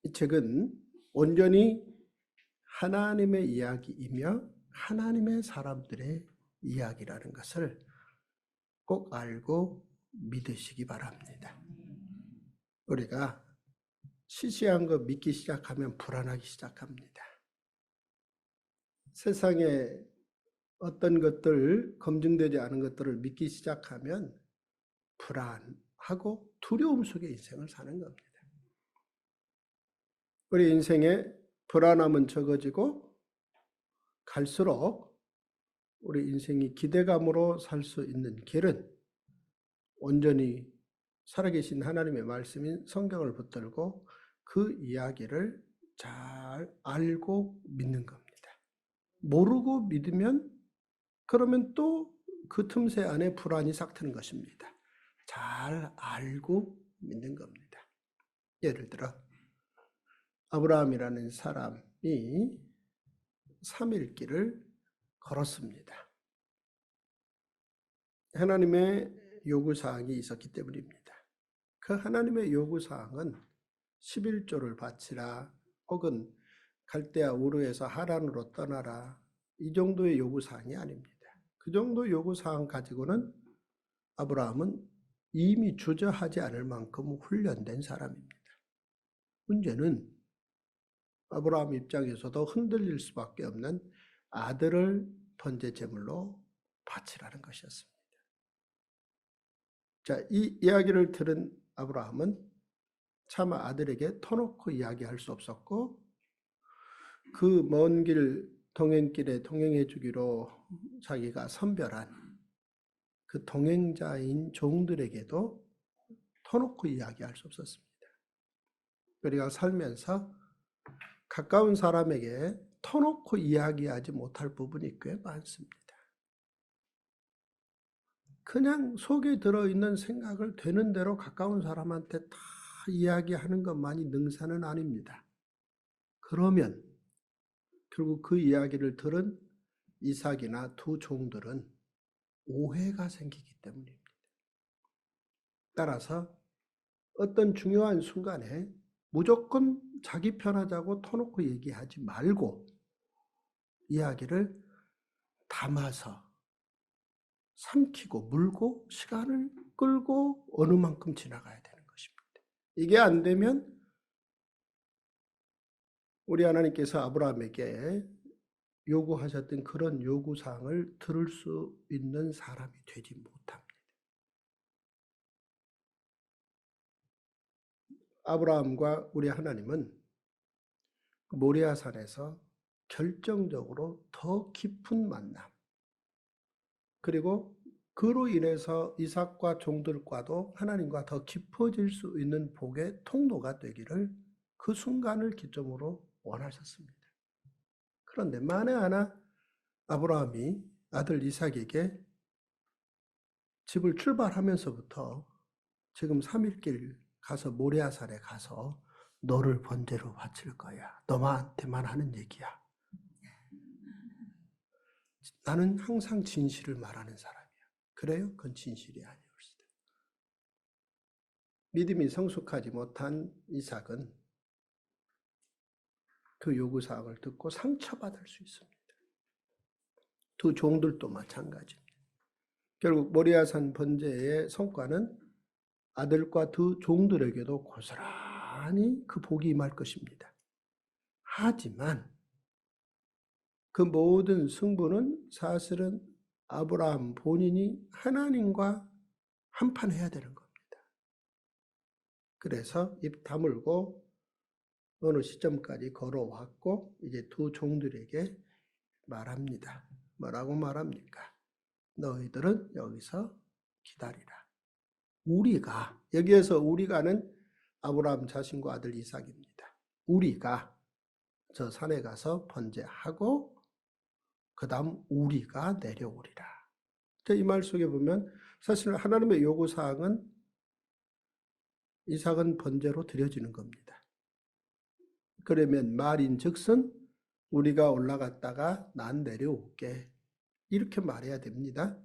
이 책은 온전히 하나님의 이야기이며 하나님의 사람들의 이야기라는 것을 꼭 알고 믿으시기 바랍니다. 우리가 시시한 거 믿기 시작하면 불안하기 시작합니다. 세상에 어떤 것들, 검증되지 않은 것들을 믿기 시작하면 불안하고 두려움 속에 인생을 사는 겁니다. 우리 인생에 불안함은 적어지고 갈수록 우리 인생이 기대감으로 살 수 있는 길은 온전히 살아계신 하나님의 말씀인 성경을 붙들고 그 이야기를 잘 알고 믿는 겁니다. 모르고 믿으면 그러면 또 그 틈새 안에 불안이 싹 트는 것입니다. 잘 알고 믿는 겁니다. 예를 들어 아브라함이라는 사람이 3일 길을 걸었습니다. 하나님의 요구사항이 있었기 때문입니다. 그 하나님의 요구사항은 11조를 바치라 혹은 갈대아 우르에서 하란으로 떠나라 이 정도의 요구사항이 아닙니다. 그 정도 요구사항 가지고는 아브라함은 이미 주저하지 않을 만큼 훈련된 사람입니다. 문제는 아브라함 입장에서도 흔들릴 수밖에 없는 아들을 번제 제물로 바치라는 것이었습니다. 자, 이 이야기를 들은 아브라함은 차마 아들에게 터놓고 이야기할 수 없었고 그 먼 길 동행길에 동행해 주기로 자기가 선별한 그 동행자인 종들에게도 터놓고 이야기할 수 없었습니다. 우리가 살면서 가까운 사람에게 터놓고 이야기하지 못할 부분이 꽤 많습니다. 그냥 속에 들어있는 생각을 되는 대로 가까운 사람한테 다 이야기하는 것만이 능사는 아닙니다. 그러면 결국 그 이야기를 들은 이삭이나 두 종들은 오해가 생기기 때문입니다. 따라서 어떤 중요한 순간에 무조건 자기 편하자고 터놓고 얘기하지 말고 이야기를 담아서 삼키고 물고 시간을 끌고 어느 만큼 지나가야 되는 것입니다. 이게 안 되면 우리 하나님께서 아브라함에게 요구하셨던 그런 요구사항을 들을 수 있는 사람이 되지 못합니다. 아브라함과 우리 하나님은 모리아산에서 결정적으로 더 깊은 만남 그리고 그로 인해서 이삭과 종들과도 하나님과 더 깊어질 수 있는 복의 통로가 되기를 그 순간을 기점으로 원하셨습니다. 그런데 만에 하나 아브라함이 아들 이삭에게 집을 출발하면서부터 지금 3일길 가서 모리아산에 가서 너를 번제로 바칠 거야. 너한테만 하는 얘기야. 나는 항상 진실을 말하는 사람이야. 그래요? 그건 진실이 아니었을 때. 믿음이 성숙하지 못한 이삭은 그 요구사항을 듣고 상처받을 수 있습니다. 두 종들도 마찬가지입니다. 결국 모리아산 번제의 성과는 아들과 두 종들에게도 고스란히 그 복이 임할 것입니다. 하지만 그 모든 승부는 사실은 아브라함 본인이 하나님과 한판 해야 되는 겁니다. 그래서 입 다물고 어느 시점까지 걸어왔고 이제 두 종들에게 말합니다. 뭐라고 말합니까? 너희들은 여기서 기다리라. 우리가, 여기에서 우리가는 아브라함 자신과 아들 이삭입니다. 우리가 저 산에 가서 번제하고 그 다음 우리가 내려오리라. 이 말 속에 보면 사실 하나님의 요구사항은 이삭은 번제로 드려지는 겁니다. 그러면 말인즉슨 우리가 올라갔다가 난 내려올게 이렇게 말해야 됩니다.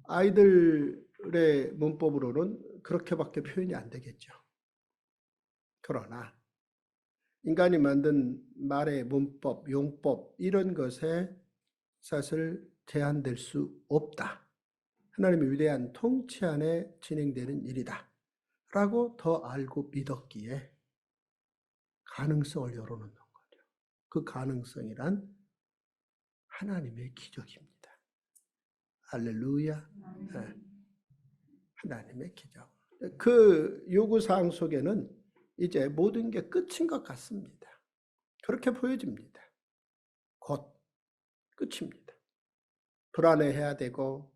아이들의 문법으로는 그렇게밖에 표현이 안 되겠죠. 그러나 인간이 만든 말의 문법, 용법 이런 것에 사실 제한될 수 없다. 하나님의 위대한 통치 안에 진행되는 일이다. 라고 더 알고 믿었기에 가능성을 열어놓는 거죠. 그 가능성이란 하나님의 기적입니다. 할렐루야. 네. 하나님의 기적. 그 요구사항 속에는 이제 모든 게 끝인 것 같습니다. 그렇게 보여집니다. 곧 끝입니다. 불안해해야 되고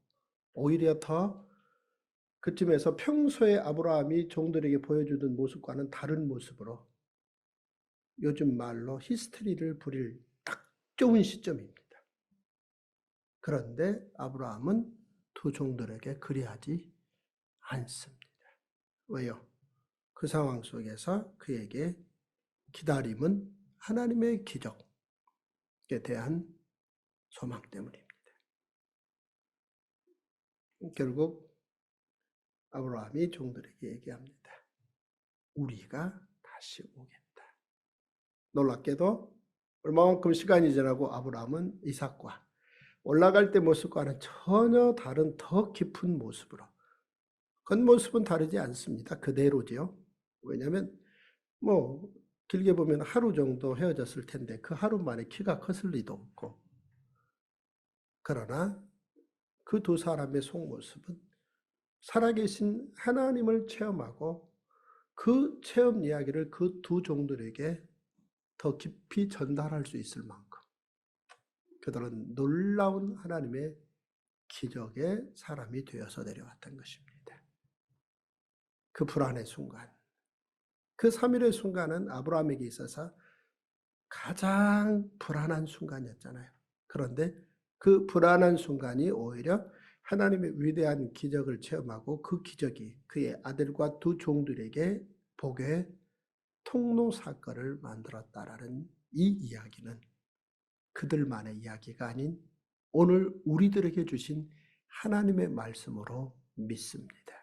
오히려 더 그쯤에서 평소에 아브라함이 종들에게 보여주던 모습과는 다른 모습으로 요즘 말로 히스테리를 부릴 딱 좋은 시점입니다. 그런데 아브라함은 두 종들에게 그리하지 않습니다. 왜요? 그 상황 속에서 그에게 기다림은 하나님의 기적에 대한 소망 때문입니다. 결국 아브라함이 종들에게 얘기합니다. 우리가 다시 오겠다. 놀랍게도 얼마만큼 시간이 지나고 아브라함은 이삭과 올라갈 때 모습과는 전혀 다른 더 깊은 모습으로, 겉모습은 다르지 않습니다. 그대로지요. 왜냐하면 길게 보면 하루 정도 헤어졌을 텐데 그 하루 만에 키가 컸을 리도 없고, 그러나 그 두 사람의 속모습은 살아계신 하나님을 체험하고 그 체험 이야기를 그 두 종들에게 더 깊이 전달할 수 있을 만큼 그들은 놀라운 하나님의 기적의 사람이 되어서 내려왔던 것입니다. 그 불안의 순간, 그 3일의 순간은 아브라함에게 있어서 가장 불안한 순간이었잖아요. 그런데 그 불안한 순간이 오히려 하나님의 위대한 기적을 체험하고 그 기적이 그의 아들과 두 종들에게 복의 통로 사건을 만들었다라는 이 이야기는 그들만의 이야기가 아닌 오늘 우리들에게 주신 하나님의 말씀으로 믿습니다.